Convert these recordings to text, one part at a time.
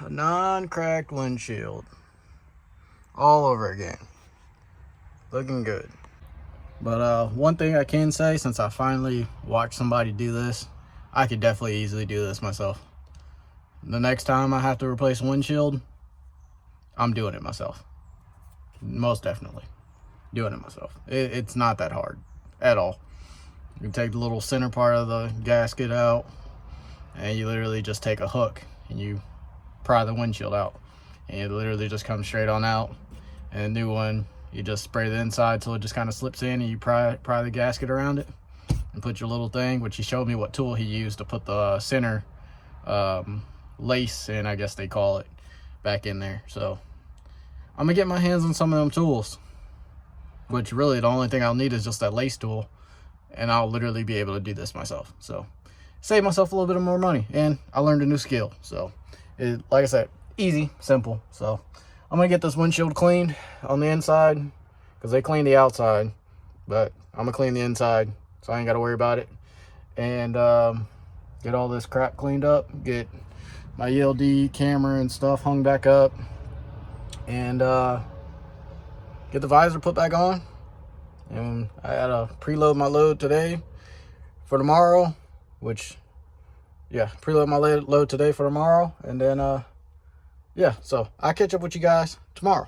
a non-cracked windshield all over again. Looking good. But one thing I can say, since I finally watched somebody do this, I could definitely easily do this myself. The next time I have to replace a windshield, I'm doing it myself. Most definitely doing it myself. It's not that hard at all. You take the little center part of the gasket out, and you literally just take a hook and you pry the windshield out, and it literally just comes straight on out. And a new one, you just spray the inside till it just kind of slips in, and you pry the gasket around it and put your little thing, which he showed me what tool he used to put the center lace in, I guess they call it, back in there. So I'm gonna get my hands on some of them tools, which really the only thing I'll need is just that lace tool, and I'll literally be able to do this myself. So save myself a little bit of more money, and I learned a new skill. So like I said, easy, simple. So I'm gonna get this windshield cleaned on the inside, because they clean the outside, but I'm gonna clean the inside so I ain't gotta worry about it. And get all this crap cleaned up, get my ELD camera and stuff hung back up, and get the visor put back on. And I gotta preload my load today for tomorrow, which, yeah, preload my load today for tomorrow. And then yeah, so I'll catch up with you guys tomorrow.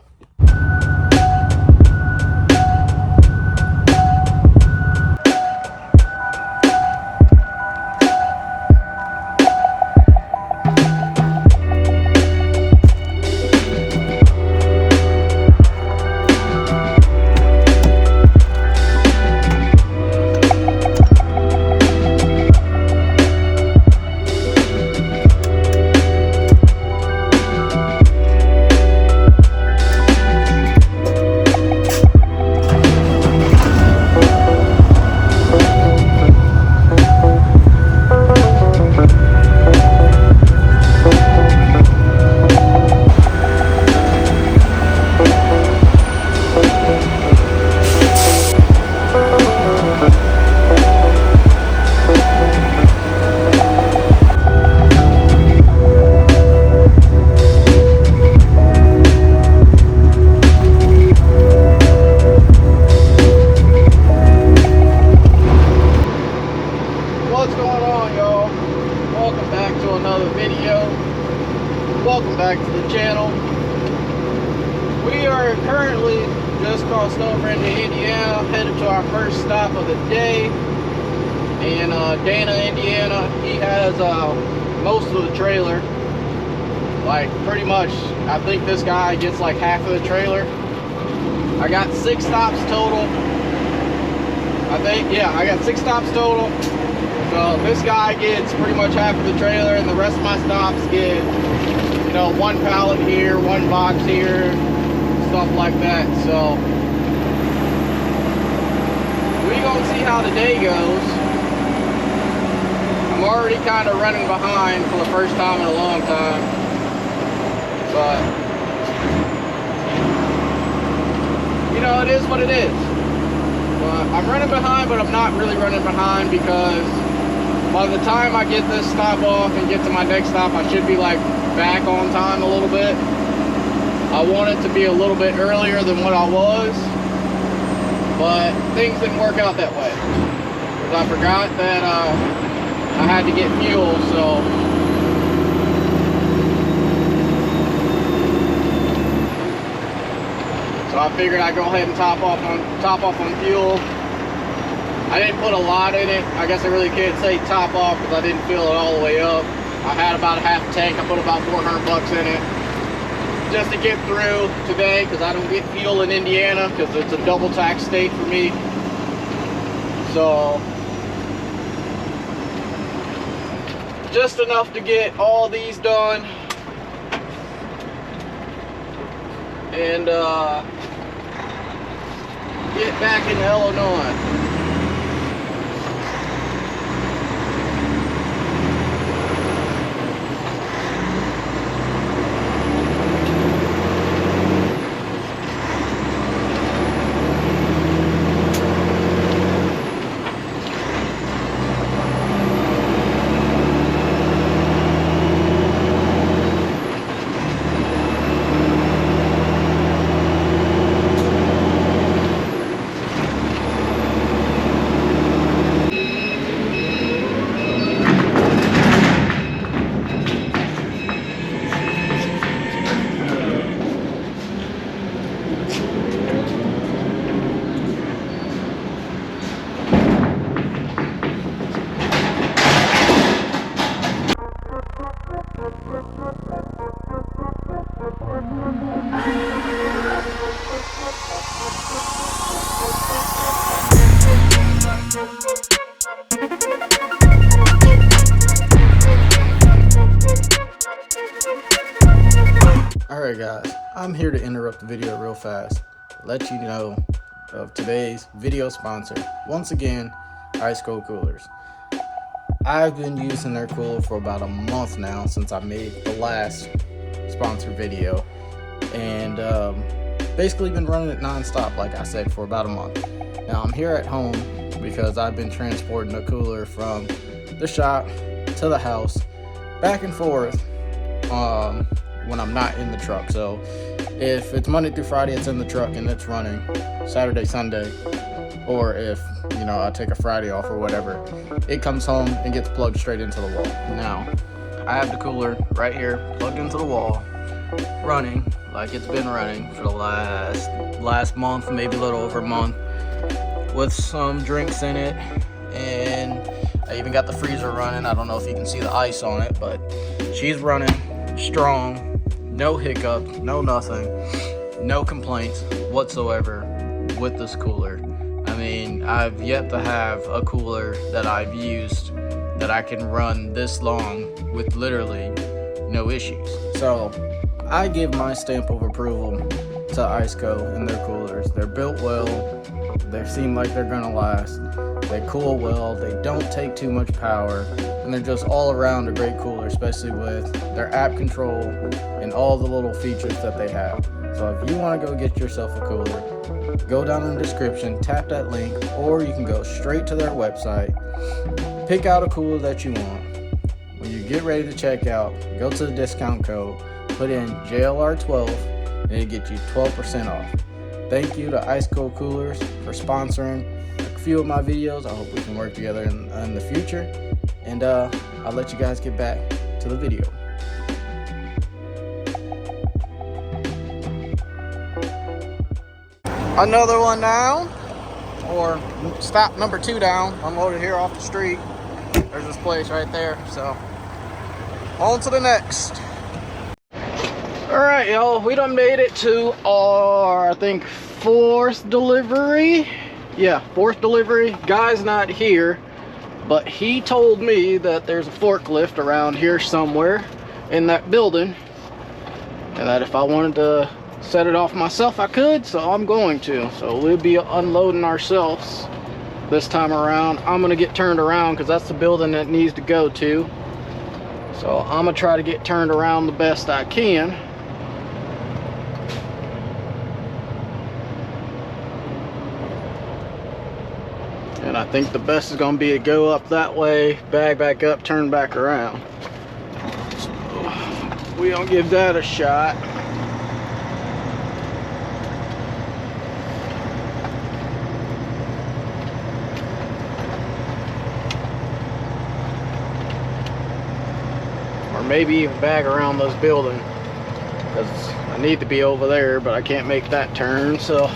Welcome back to the channel. We are currently just crossed over into Indiana, headed to our first stop of the day in Dana, Indiana. He has most of the trailer, like pretty much. I think this guy gets like half of the trailer. I got 6 stops total. I think, yeah, I got 6 stops total. So this guy gets pretty much half of the trailer, and the rest of my stops get, you know, 1 pallet here, 1 box here, stuff like that. So we gonna see how the day goes. I'm already kind of running behind for the first time in a long time, but you know, it is what it is. But I'm running behind, but I'm not really running behind, because by the time I get this stop off and get to my next stop, I should be like back on time a little bit. I want it to be a little bit earlier than what I was, but things didn't work out that way, because I forgot that I had to get fuel. So I figured I'd go ahead and top off on fuel. I didn't put a lot in it. I guess I really can't say top off, because I didn't fill it all the way up. I had about a half tank. I put about 400 bucks in it just to get through today, because I don't get fuel in Indiana, because it's a double tax state for me. So just enough to get all these done and get back in Illinois. Alright guys, I'm here to interrupt the video real fast, let you know of today's video sponsor. Once again, Ice Cold Coolers. I've been using their cooler for about a month now since I made the last sponsored video, and basically been running it non-stop like I said for about a month. Now I'm here at home because I've been transporting the cooler from the shop to the house back and forth when I'm not in the truck. So if it's Monday through Friday, it's in the truck and it's running Saturday, Sunday, or if I take a Friday off or whatever, it comes home and gets plugged straight into the wall. Now I have the cooler right here plugged into the wall, running like it's been running for the last month, maybe a little over a month, with some drinks in it, and I even got the freezer running. I don't know if you can see the ice on it, but she's running strong, no hiccups, no nothing, no complaints whatsoever with this cooler. I mean, I've yet to have a cooler that I've used that I can run this long with literally no issues. So I give my stamp of approval to Iceco and their coolers. They're built well, they seem like they're gonna last, they cool well, they don't take too much power, and they're just all around a great cooler, especially with their app control and all the little features that they have. So if you want to go get yourself a cooler, go down in the description, tap that link, or you can go straight to their website, pick out a cooler that you want. When you get ready to check out, go to the discount code, put in JLR12, and it'll get you 12% off. Thank you to Ice Cold Coolers for sponsoring a few of my videos. I hope we can work together in the future. And I'll let you guys get back to the video. Another one down, or stop number 2 down, unloaded here off the street. There's this place right there, so on to the next. Alright y'all, we done made it to our, I think, 4th delivery. Yeah, 4th delivery. Guy's not here, but he told me that there's a forklift around here somewhere in that building, and that if I wanted to set it off myself I could, so I'm going to. So we'll be unloading ourselves this time around. I'm gonna get turned around because that's the building that needs to go to, so I'm gonna try to get turned around the best I can. And I think the best is gonna be to go up that way, bag back up, turn back around. So we gonna give that a shot. Or maybe even bag around those buildings, because I need to be over there, but I can't make that turn, so.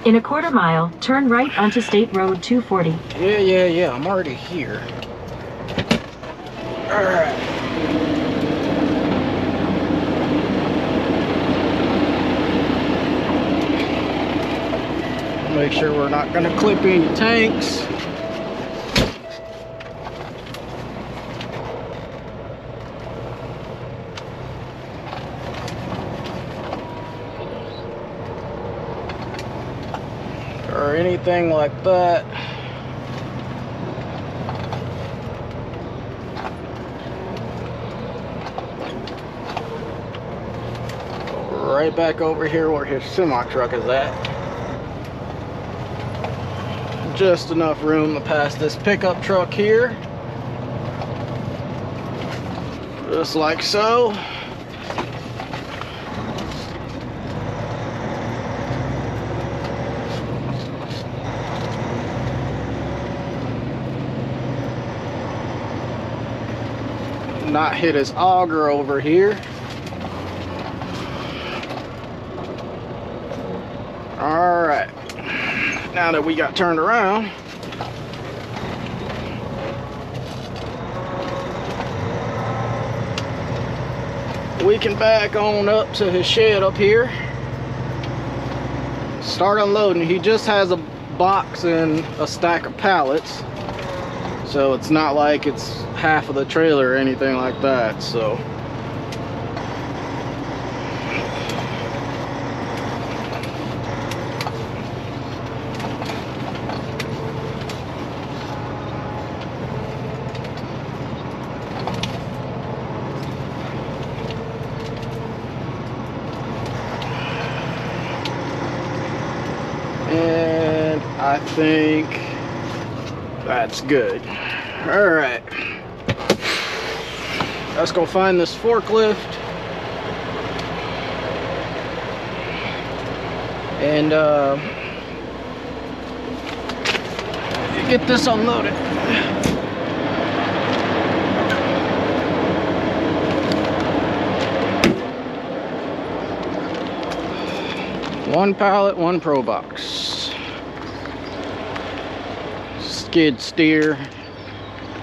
In a quarter mile, turn right onto State Road 240. Yeah, I'm already here. Alright. Make sure we're not gonna clip any tanks. Or anything like that. Right back over here where his semi truck is at. Just enough room to pass this pickup truck here. Just like so. Not hit his auger over here. All right, now that we got turned around, we can back on up to his shed up here, start unloading. He just has a box and a stack of pallets, so it's not like it's half of the trailer or anything like that. So I think that's good. All right, let's go find this forklift and get this unloaded. One pallet, one pro box. Skid steer.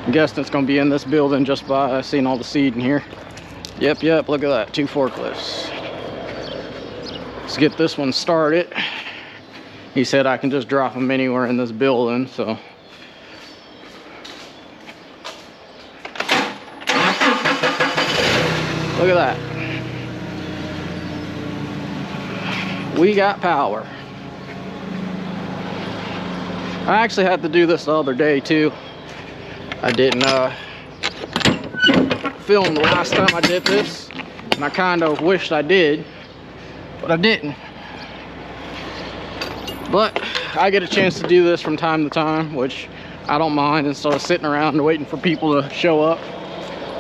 I'm guessing it's gonna be in this building just by seeing all the seed in here. Yep, look at that, 2 forklifts. Let's get this one started. He said I can just drop them anywhere in this building, so. Look at that. We got power. I actually had to do this the other day too. I didn't film the last time I did this, and I kind of wished I did, but I didn't. But I get a chance to do this from time to time, which I don't mind. Instead of sitting around and waiting for people to show up,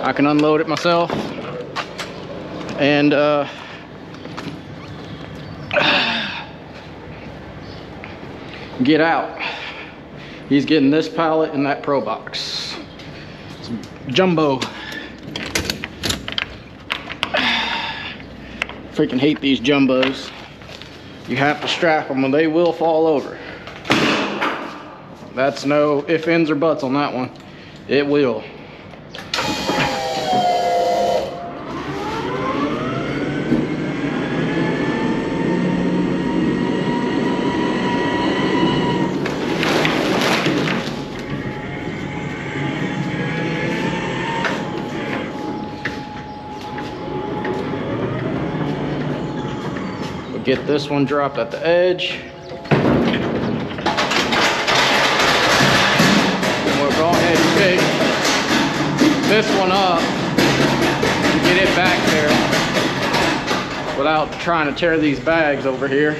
I can unload it myself and get out. He's getting this pallet and that pro box. It's jumbo. Freaking hate these jumbos. You have to strap them or they will fall over. That's no ifs, ands, or buts on that one. It will. Get this one dropped at the edge. And we'll go ahead and pick this one up and get it back there without trying to tear these bags over here.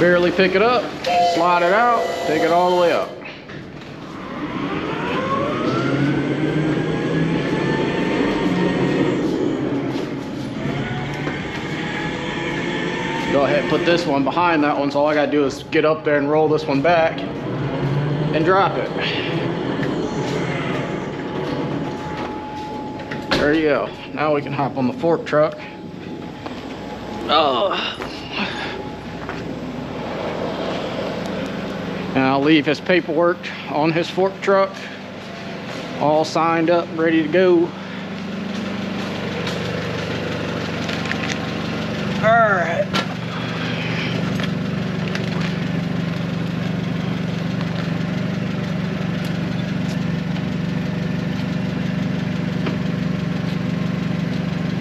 Barely pick it up, slide it out, take it all the way up. Go ahead and put this one behind that one, so all I gotta do is get up there and roll this one back and drop it. There you go. Now we can hop on the fork truck. Oh. And I'll leave his paperwork on his fork truck, all signed up, ready to go. All right.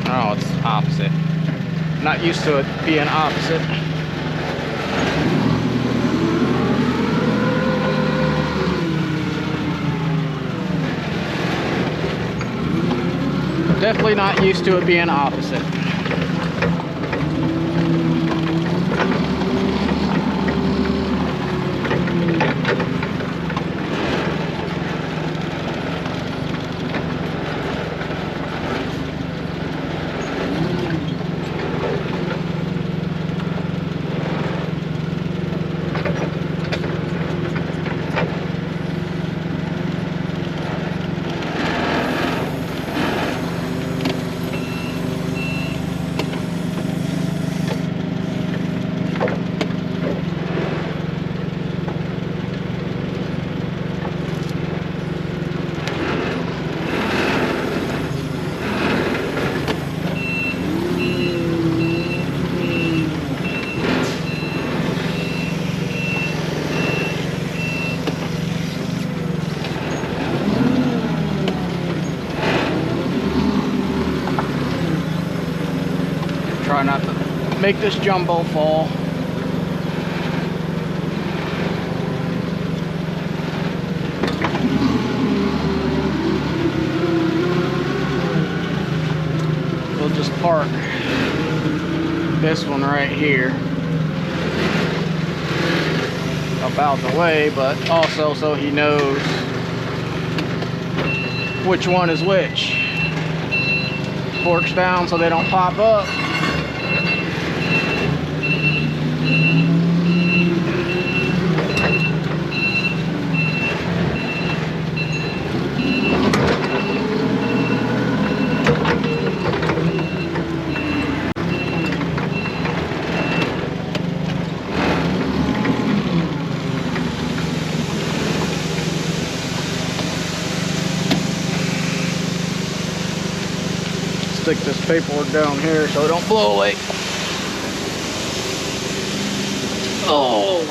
Oh, it's opposite. Not used to it being opposite. Definitely not used to it being opposite. make this jumbo fall. We'll just park this one right here about the way, but also so he knows which one is which. Forks down so they don't pop up. Stick this paperwork down here so it don't blow away. Oh.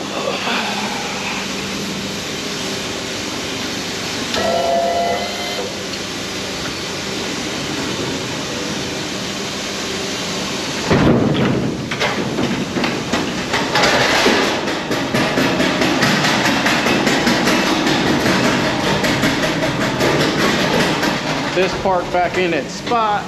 This part back in its spot.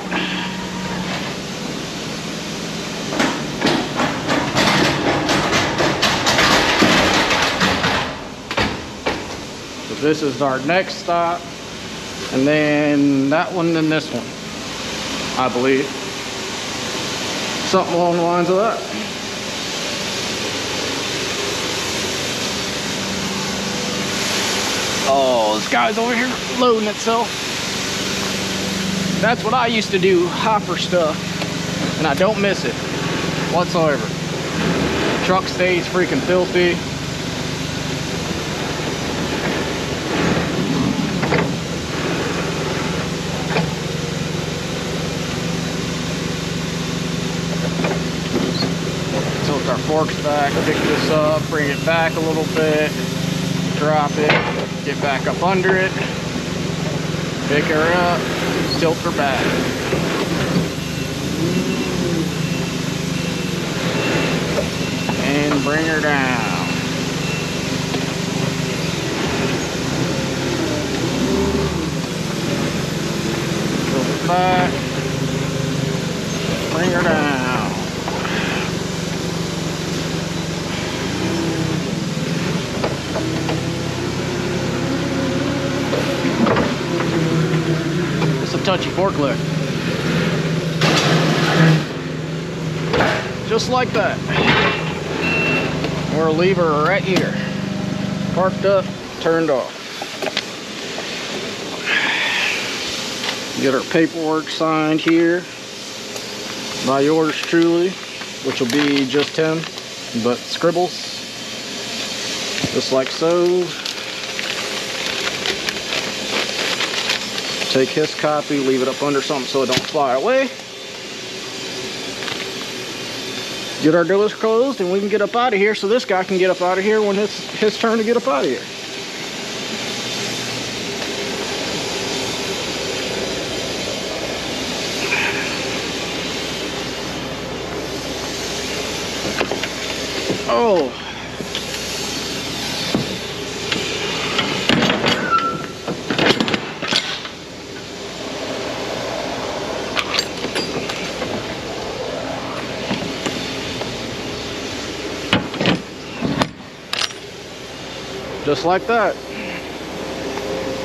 So this is our next stop, and then that one, then this one, I believe. Something along the lines of that. Oh, this guy's over here loading itself. That's what I used to do, hopper stuff, and I don't miss it whatsoever. Truck stays freaking filthy. Tilt our forks back, pick this up, bring it back a little bit, drop it, get back up under it, pick her up, tilt her back. And bring her down. Tilt her back. Bring her down. It's a touchy forklift. Just like that. We'll leave her right here. Parked up, turned off. Get our paperwork signed here by yours truly, which will be just him, but scribbles. Just like so. Take his copy, leave it up under something so it don't fly away. Get our doors closed and we can get up out of here so this guy can get up out of here when it's his turn to get up out of here. Oh. Just like that.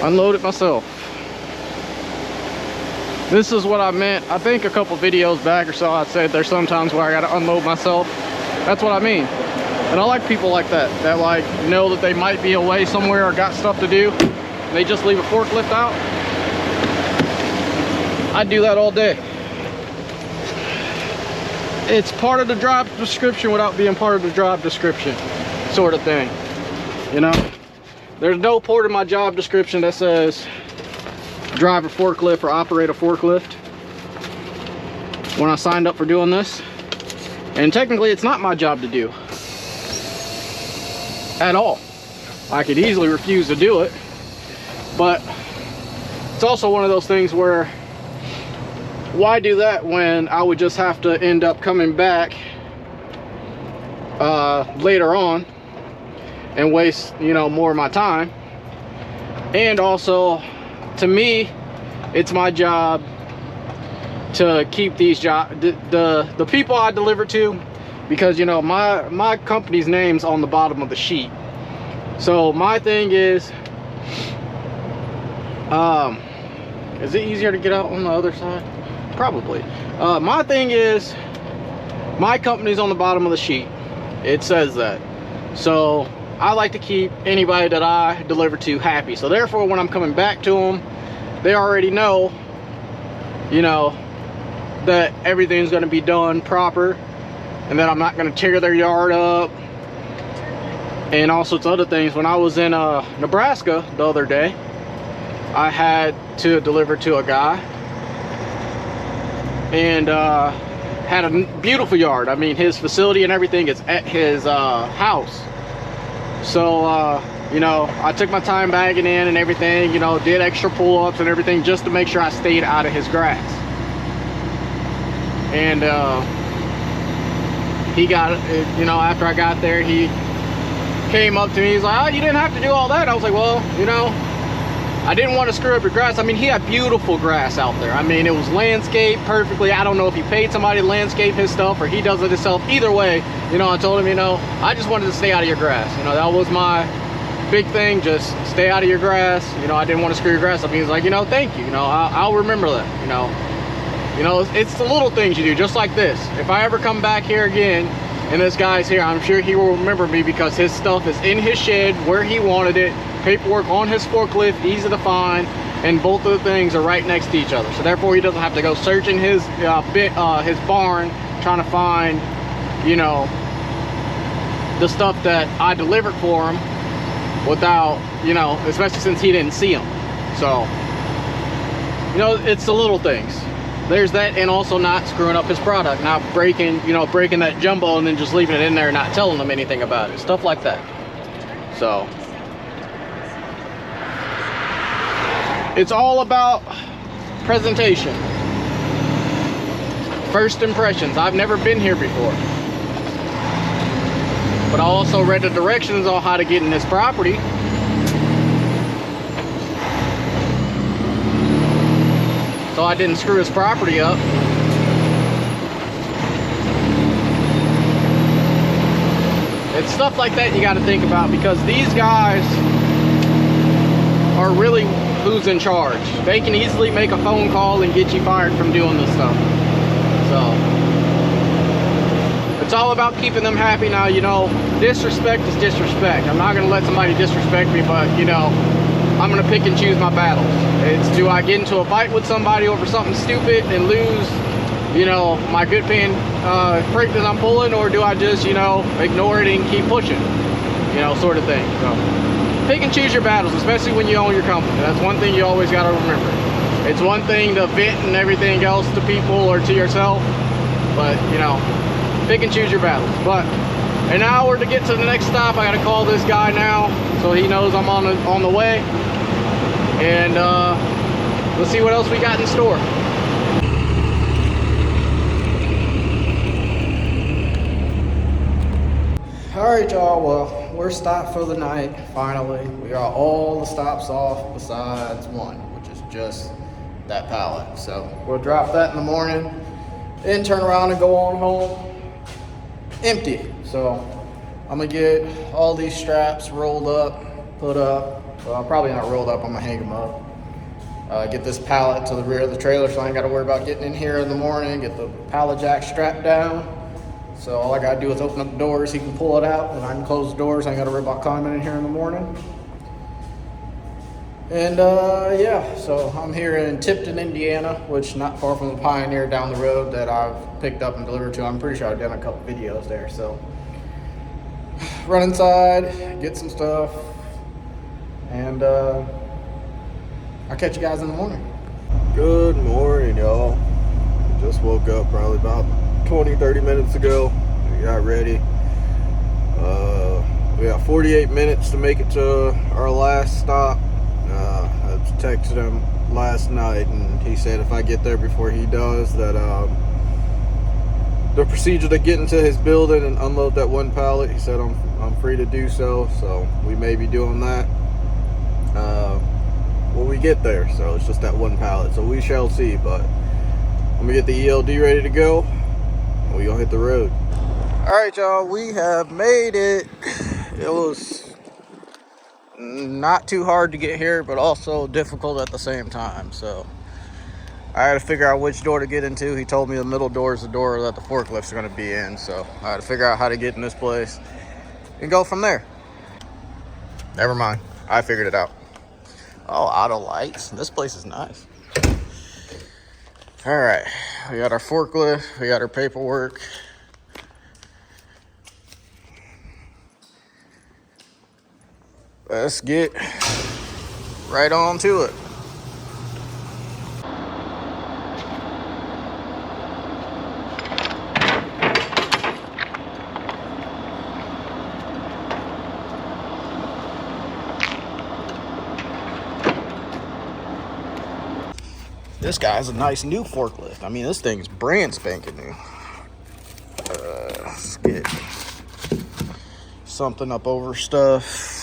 Unload it myself. This is what I meant. I think a couple videos back or so I said there's sometimes where I gotta unload myself. That's what I mean. And I like people like that like know that they might be away somewhere or got stuff to do. And they just leave a forklift out. I do that all day. It's part of the job description without being part of the job description, sort of thing. You know, there's no part of my job description that says drive a forklift or operate a forklift when I signed up for doing this. And technically it's not my job to do at all. I could easily refuse to do it, but it's also one of those things where why do that when I would just have to end up coming back later on and waste, you know, more of my time. And also, to me, it's my job to keep these the people I deliver to, because, you know, my company's name's on the bottom of the sheet. So my thing is it easier to get out on the other side? Probably. My thing is, my company's on the bottom of the sheet. It says that. So I like to keep anybody that I deliver to happy. So therefore, when I'm coming back to them, they already know, you know, that everything's going to be done proper, and that I'm not going to tear their yard up and all sorts of other things. When I was in Nebraska the other day, I had to deliver to a guy, and had a beautiful yard. I mean, his facility and everything is at his house. So you know, I took my time bagging in and everything, you know, did extra pull-ups and everything just to make sure I stayed out of his grass. And he got it, you know, after I got there, he came up to me. He's like, "Oh, you didn't have to do all that." I was like, "Well, you know, I didn't want to screw up your grass." I mean, he had beautiful grass out there. I mean, it was landscaped perfectly. I don't know if he paid somebody to landscape his stuff or he does it himself. Either way, you know, I told him, you know, I just wanted to stay out of your grass. You know, that was my big thing, just stay out of your grass. You know, I didn't want to screw your grass up. He was like, you know, thank you. You know, I'll remember that. You know, it's the little things you do, just like this. If I ever come back here again and this guy's here, I'm sure he will remember me, because his stuff is in his shed where he wanted it. Paperwork on his forklift, easy to find, and both of the things are right next to each other. So therefore, he doesn't have to go searching his barn trying to find, you know, the stuff that I delivered for him without, you know, especially since he didn't see them. So, you know, it's the little things. There's that, and also not screwing up his product, not breaking that jumbo and then just leaving it in there and not telling them anything about it, stuff like that. So it's all about presentation, first impressions. I've never been here before, but I also read the directions on how to get in this property. So I didn't screw his property up. It's stuff like that you got to think about, because these guys are really who's in charge. They can easily make a phone call and get you fired from doing this stuff. So it's all about keeping them happy. Now, you know, disrespect is disrespect. I'm not going to let somebody disrespect me, but, you know, I'm going to pick and choose my battles. It's, do I get into a fight with somebody over something stupid and lose, you know, my good paying freight that I'm pulling, or do I just, you know, ignore it and keep pushing, you know, sort of thing. So pick and choose your battles, especially when you own your company. That's one thing you always got to remember. It's one thing to vent and everything else to people or to yourself, but, you know, pick and choose your battles. But an hour to get to the next stop. I got to call this guy now so he knows I'm on the way. And let's see what else we got in store. Alright, y'all, well, we're stopped for the night, finally. We got all the stops off besides one, which is just that pallet. So we'll drop that in the morning and turn around and go on home empty. So I'm gonna get all these straps rolled up, put up. Well, probably not rolled up, I'm gonna hang them up. Get this pallet to the rear of the trailer so I ain't gotta worry about getting in here in the morning, get the pallet jack strapped down. So all I gotta do is open up the doors, he can pull it out, and I can close the doors. I ain't gotta worry about climbing in here in the morning. And yeah, so I'm here in Tipton, Indiana, which not far from the Pioneer down the road that I've picked up and delivered to. I'm pretty sure I've done a couple videos there. So run inside, get some stuff, and I'll catch you guys in the morning. Good morning, y'all. Just woke up probably about 20-30 minutes ago. We got ready. We got 48 minutes to make it to our last stop. I texted him last night and he said if I get there before he does that the procedure to get into his building and unload that one pallet. He said I'm free to do so, so we may be doing that when we get there. So it's just that one pallet, so we shall see. But I'm gonna get the ELD ready to go, and we gonna hit the road. All right, y'all, we have made it. It was not too hard to get here, but also difficult at the same time. So I had to figure out which door to get into. He told me the middle door is the door that the forklifts are going to be in. So I had to figure out how to get in this place and go from there. Never mind. I figured it out. Oh, auto lights. This place is nice. All right. We got our forklift. We got our paperwork. Let's get right on to it. This guy's a nice new forklift. I mean, this thing's brand spanking new. Let's get something up over stuff.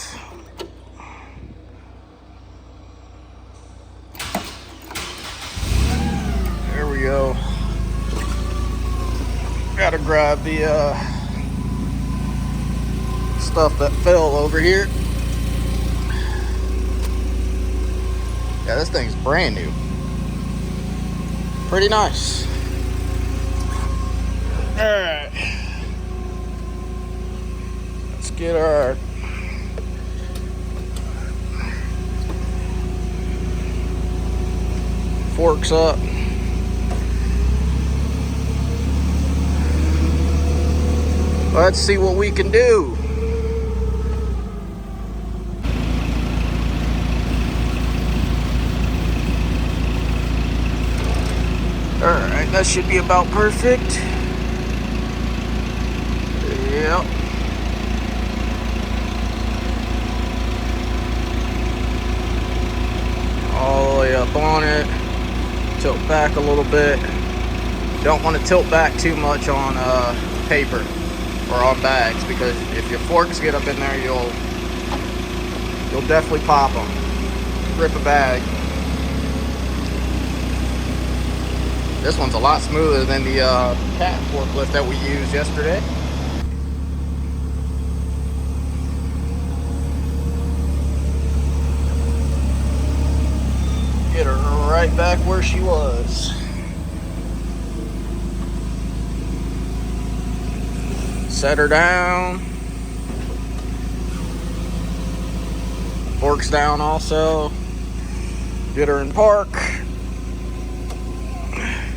There we go. Gotta grab the stuff that fell over here. Yeah, this thing's brand new. Pretty nice. All right. Let's get our forks up. Let's see what we can do. All right, that should be about perfect. Yep. All the way up on it. Tilt back a little bit. Don't want to tilt back too much on paper or on bags, because if your forks get up in there, you'll definitely pop them. Rip a bag. This one's a lot smoother than the cat forklift that we used yesterday. Get her right back where she was. Set her down. Forks down also. Get her in park.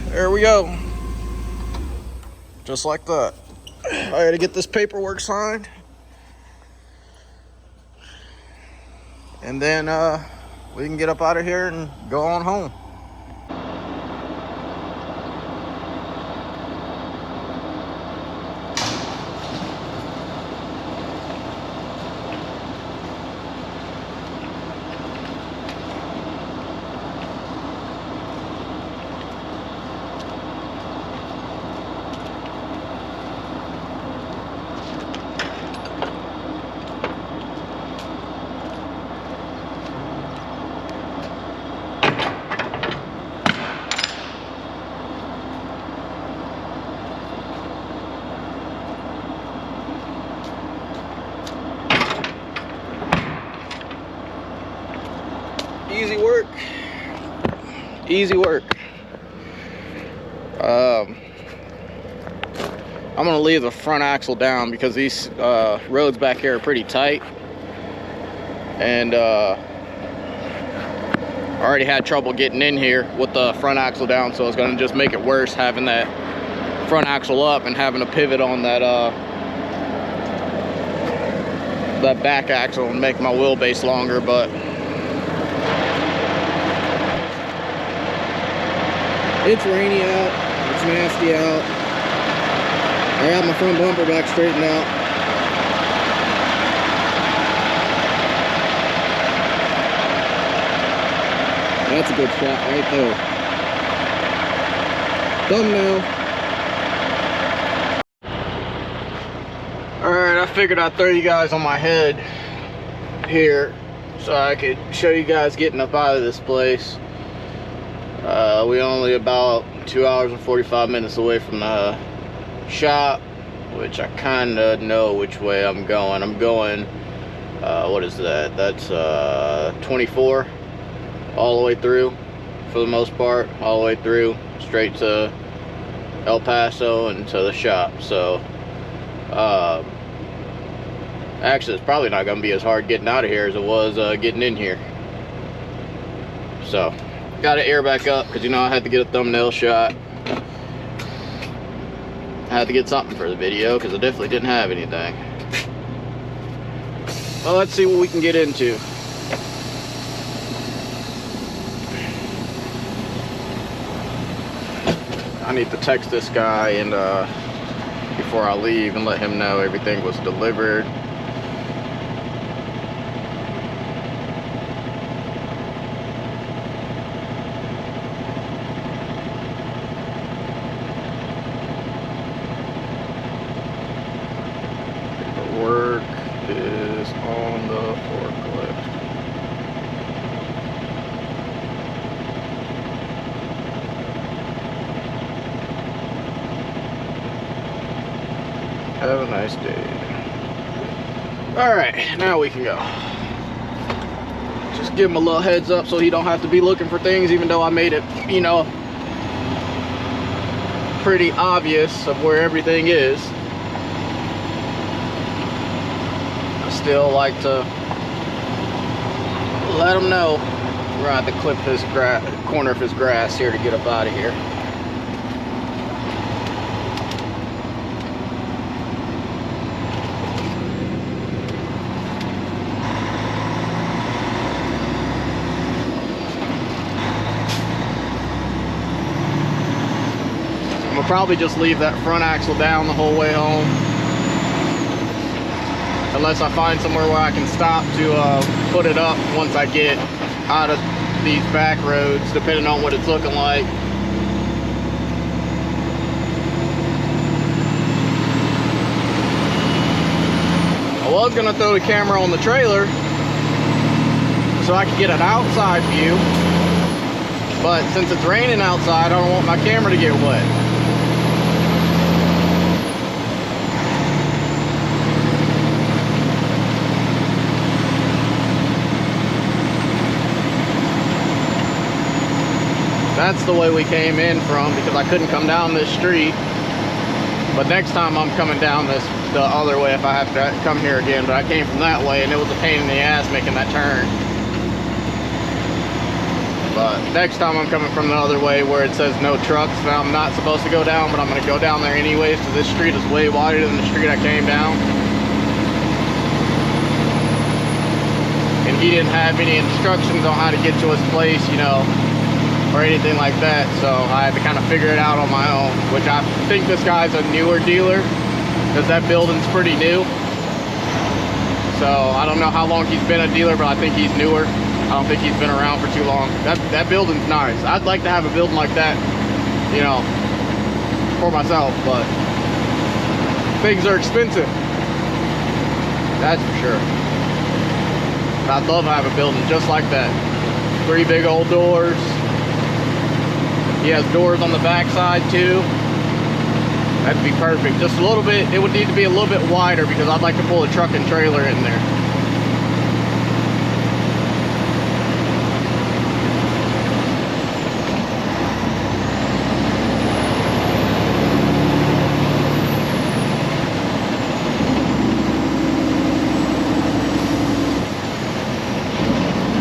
There we go. Just like that. I gotta get this paperwork signed. And then we can get up out of here and go on home. Easy work. Easy work. I'm gonna leave the front axle down because these roads back here are pretty tight, and I already had trouble getting in here with the front axle down, so it's gonna just make it worse having that front axle up and having to pivot on that that back axle and make my wheelbase longer. But it's rainy out, it's nasty out. I got my front bumper back straightened out. That's a good shot right there. Thumbnail. figured I'd throw you guys on my head here so I could show you guys getting up out of this place. We only about 2 hours and 45 minutes away from the shop, which I kind of know which way I'm going. I'm going, what is that? That's 24 all the way through, for the most part, all the way through, straight to El Paso and to the shop. So actually it's probably not going to be as hard getting out of here as it was getting in here. So got to air back up because, you know, I had to get a thumbnail shot. I had to get something for the video because I definitely didn't have anything. Well, let's see what we can get into. I need to text this guy and before I leave and let him know everything was delivered. Work is on the forklift. Have a nice day. Alright, now we can go. Just give him a little heads up so he don't have to be looking for things, even though I made it, you know, pretty obvious of where everything is. I still like to let him know we're gonna have to clip this corner of his grass here to get up out of here. I'm gonna probably just leave that front axle down the whole way home, unless I find somewhere where I can stop to put it up once I get out of these back roads, depending on what it's looking like. I was gonna throw the camera on the trailer so I could get an outside view, but since it's raining outside, I don't want my camera to get wet. That's the way we came in from, because I couldn't come down this street. But next time I'm coming down the other way if I have to come here again. But I came from that way and it was a pain in the ass making that turn. But next time I'm coming from the other way where it says no trucks, now I'm not supposed to go down, but I'm going to go down there anyways because this street is way wider than the street I came down. And he didn't have any instructions on how to get to his place, you know, or anything like that, so I had to kind of figure it out on my own, which I think this guy's a newer dealer because that building's pretty new. So I don't know how long he's been a dealer, but I think he's newer. I don't think he's been around for too long. That building's nice. I'd like to have a building like that, you know, for myself, but things are expensive, that's for sure. But I'd love to have a building just like that. 3 big old doors. He has doors on the back side too. That'd be perfect. Just a little bit, it would need to be a little bit wider because I'd like to pull a truck and trailer in there.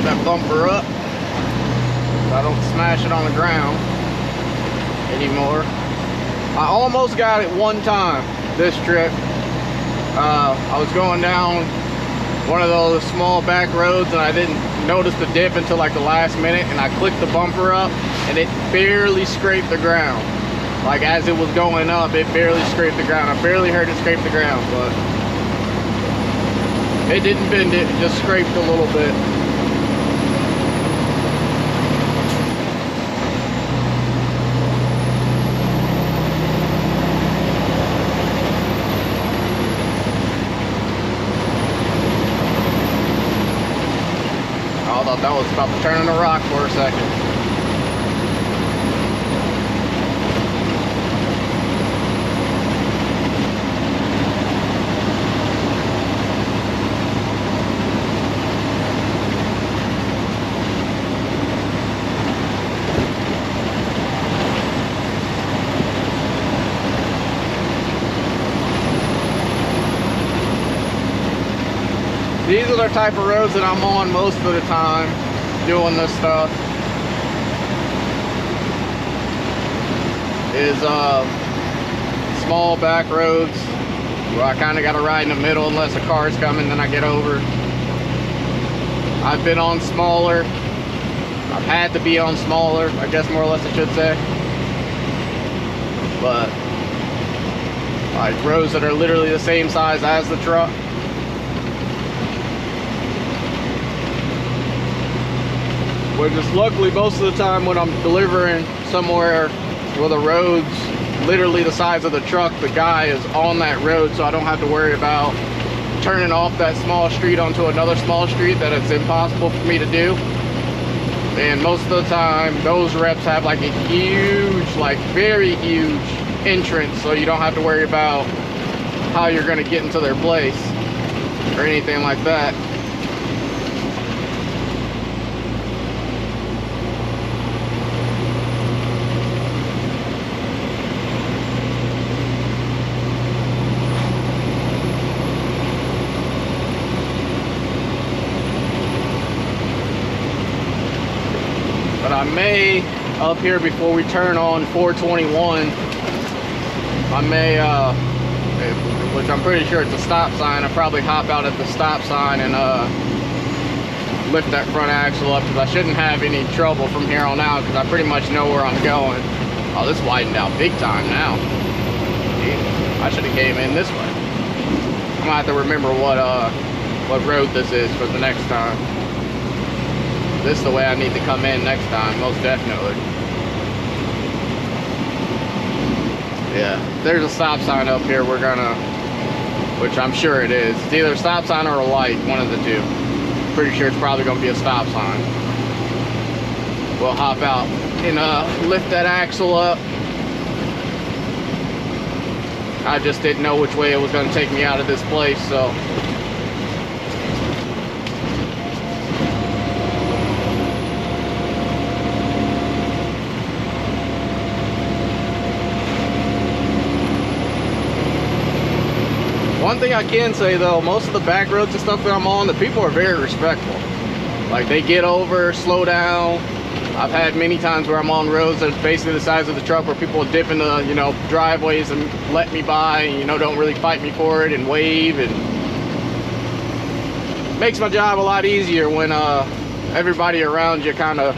That bumper up so I don't smash it on the ground anymore. I almost got it one time this trip. I was going down one of those small back roads and I didn't notice the dip until like the last minute, and I clicked the bumper up and it barely scraped the ground. Like as it was going up, it barely scraped the ground. I barely heard it scrape the ground, but it didn't bend it, it just scraped a little bit. about to turn in a rock for a second. These are the type of roads that I'm on most of the time doing this stuff. Is small back roads where I kind of got to ride in the middle unless a car's coming, then I get over. I've been on smaller. I've had to be on smaller, I guess more or less I should say. But like roads that are literally the same size as the truck. Which is luckily most of the time when I'm delivering somewhere where the road's literally the size of the truck, the guy is on that road, so I don't have to worry about turning off that small street onto another small street that it's impossible for me to do. And most of the time those reps have like a huge, like very huge entrance, so you don't have to worry about how you're going to get into their place or anything like that. But I may, up here before we turn on 421, I may, which I'm pretty sure it's a stop sign, I'll probably hop out at the stop sign and lift that front axle up, because I shouldn't have any trouble from here on out, because I pretty much know where I'm going. Oh, this widened out big time now. Jeez, I should have came in this way. I'm gonna have to remember what road this is for the next time. This is the way I need to come in next time, most definitely. Yeah, there's a stop sign up here we're gonna, which I'm sure it is. It's either a stop sign or a light, one of the two. Pretty sure it's probably gonna be a stop sign. We'll hop out and lift that axle up. I just didn't know which way it was gonna take me out of this place, so. One thing I can say though, most of the back roads and stuff that I'm on, the people are very respectful. Like they get over, slow down. I've had many times where I'm on roads that's basically the size of the truck where people dip into, you know, driveways and let me by and, you know, don't really fight me for it and wave, and makes my job a lot easier when everybody around you kind of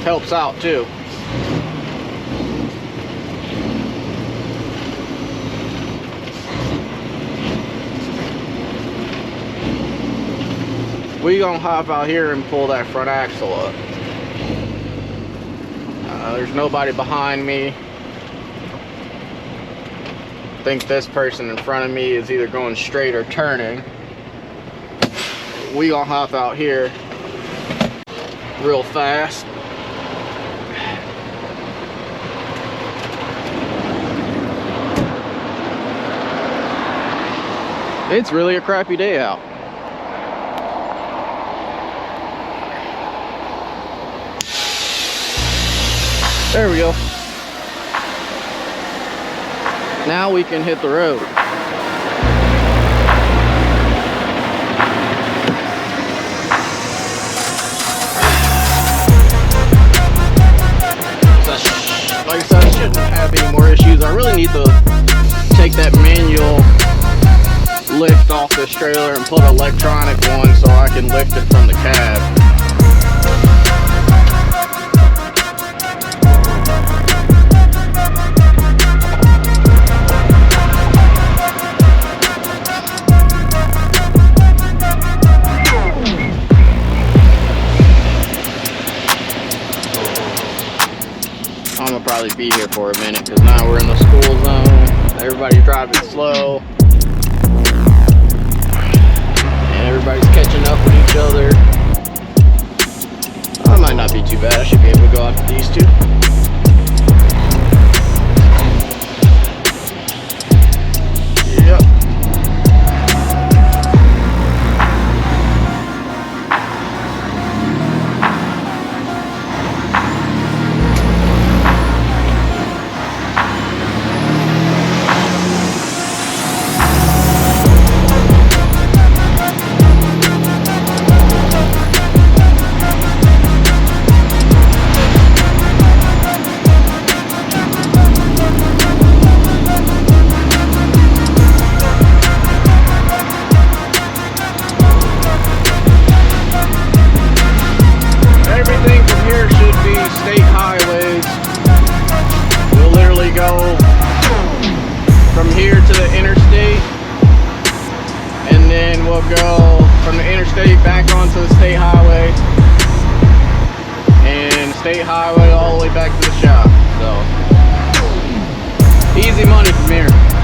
helps out too. We gonna hop out here and pull that front axle up. There's nobody behind me. I think this person in front of me is either going straight or turning. We gonna hop out here real fast. It's really a crappy day out. There we go. Now we can hit the road. Like I said, I shouldn't have any more issues. I really need to take that manual lift off this trailer and put an electronic one so I can lift it from the cab. I'm gonna probably be here for a minute because now we're in the school zone. Everybody's driving slow. And everybody's catching up with each other. might not be too bad. I should be able to go out to these two. Yep. Everything from here should be state highways. We'll literally go from here to the interstate, and then we'll go from the interstate back onto the state highway, and state highway all the way back to the shop. So easy money from here.